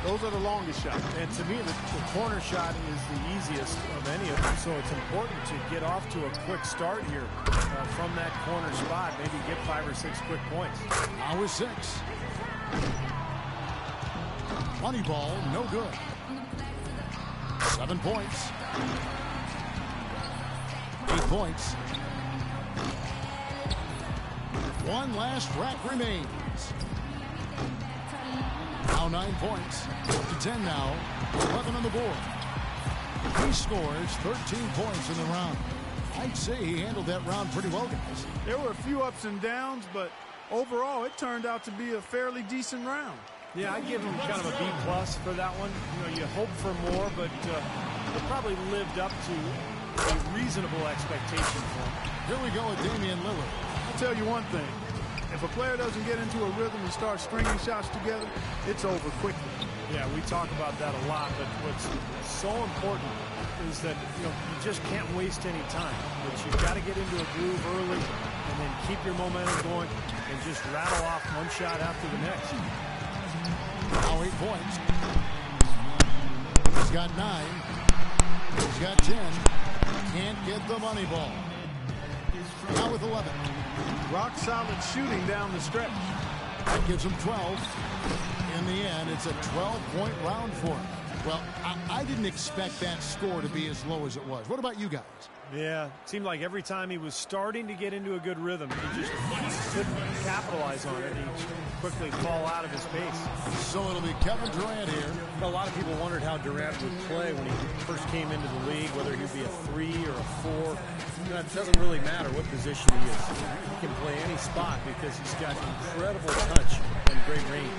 Those are the longest shots. And to me, the corner shot is the easiest of any of them. So it's important to get off to a quick start here from that corner spot. Maybe get 5 or 6 quick points. Now is 6. Money ball, no good. 7 points. 8 points. One last rack remains. Now 9 points. Up to 10 now. 11 on the board. He scores 13 points in the round. I'd say he handled that round pretty well, guys. There were a few ups and downs, but overall it turned out to be a fairly decent round. Yeah, I'd give him kind of a B+ for that one. You know, you hope for more, but it probably lived up to a reasonable expectation for him. Here we go with Damian Lillard. I'll tell you one thing. If a player doesn't get into a rhythm and start stringing shots together, it's over quickly. Yeah, we talk about that a lot, but what's so important is that, you know, you just can't waste any time. But you've got to get into a groove early and then keep your momentum going and just rattle off one shot after the next. Now 8 points. He's got 9. He's got 10. Can't get the money ball. Now with 11. Rock solid shooting down the stretch. That gives him 12. In the end, it's a 12-point round for him. Well, I didn't expect that score to be as low as it was. What about you guys? Yeah, it seemed like every time he was starting to get into a good rhythm, he just couldn't capitalize on it. He'd quickly fall out of his pace. So it'll be Kevin Durant here. A lot of people wondered how Durant would play when he first came into the league, whether he'd be a 3 or a 4. You know, it doesn't really matter what position he is. He can play any spot because he's got incredible touch and great range.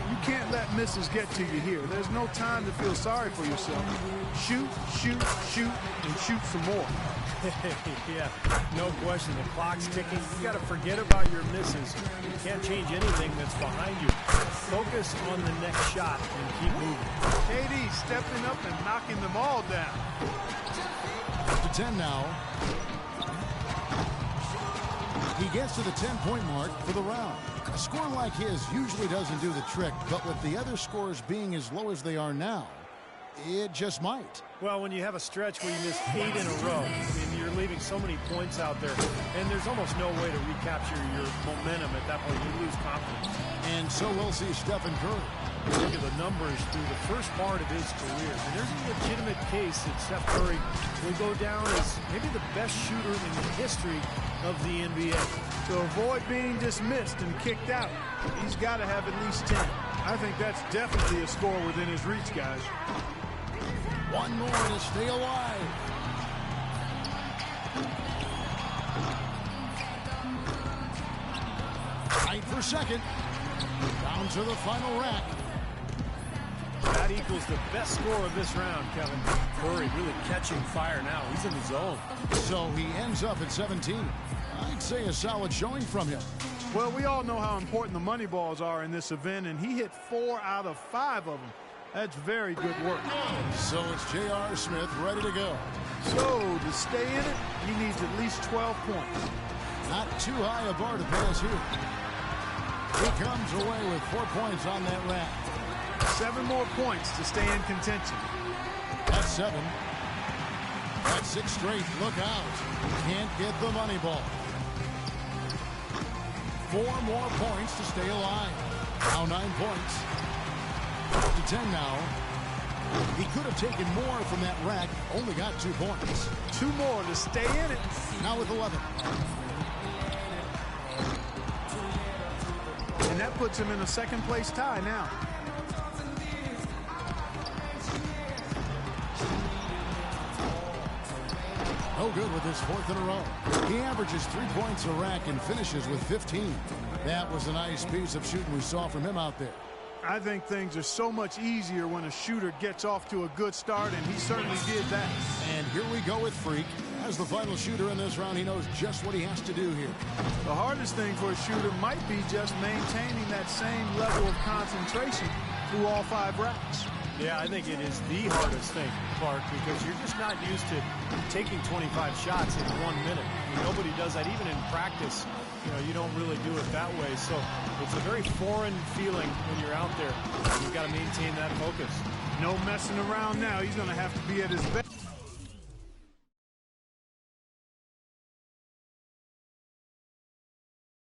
You can't let misses get to you here. There's no time to feel sorry for yourself. Shoot, shoot, shoot, and shoot some more. Yeah, no question. The clock's ticking. You got to forget about your misses. You can't change anything that's behind you. Focus on the next shot and keep moving. KD stepping up and knocking them all down. Up to 10 now. He gets to the 10-point mark for the round. A score like his usually doesn't do the trick, but with the other scores being as low as they are now, it just might. Well, when you have a stretch where you miss 8 in a row, I mean, you're leaving so many points out there, and there's almost no way to recapture your momentum at that point. You lose confidence. And so we'll see Stephen Curry. Look at the numbers through the first part of his career. And there's a legitimate case that Steph Curry will go down as maybe the best shooter in the history of the NBA. To avoid being dismissed and kicked out, he's got to have at least 10. I think that's definitely a score within his reach, guys. One more to stay alive. Tight for second. Down to the final rack. That equals the best score of this round, Kevin. Curry really catching fire now. He's in the zone. So he ends up at 17. I'd say a solid showing from him. Well, we all know how important the money balls are in this event, and he hit 4 out of 5 of them. That's very good work. So it's J.R. Smith ready to go. So to stay in it, he needs at least 12 points. Not too high a bar to pass here. He comes away with 4 points on that rack. 7 more points to stay in contention. That's 7. That's 6 straight. Look out. Can't get the money ball. 4 more points to stay alive. Now 9 points. Up to 10 now. He could have taken more from that rack. Only got 2 points. 2 more to stay in it. Now with 11. And that puts him in a second place tie now. No good with his 4th in a row. He averages 3 points a rack and finishes with 15. That was a nice piece of shooting we saw from him out there. I think things are so much easier when a shooter gets off to a good start, and he certainly did that. And here we go with Freak. As the final shooter in this round, he knows just what he has to do here. The hardest thing for a shooter might be just maintaining that same level of concentration through all 5 racks. Yeah, I think it is the hardest thing, Clark, because you're just not used to taking 25 shots in 1 minute. I mean, nobody does that. Even in practice, you don't really do it that way. So it's a very foreign feeling when you're out there. You've got to maintain that focus. No messing around now. He's going to have to be at his best.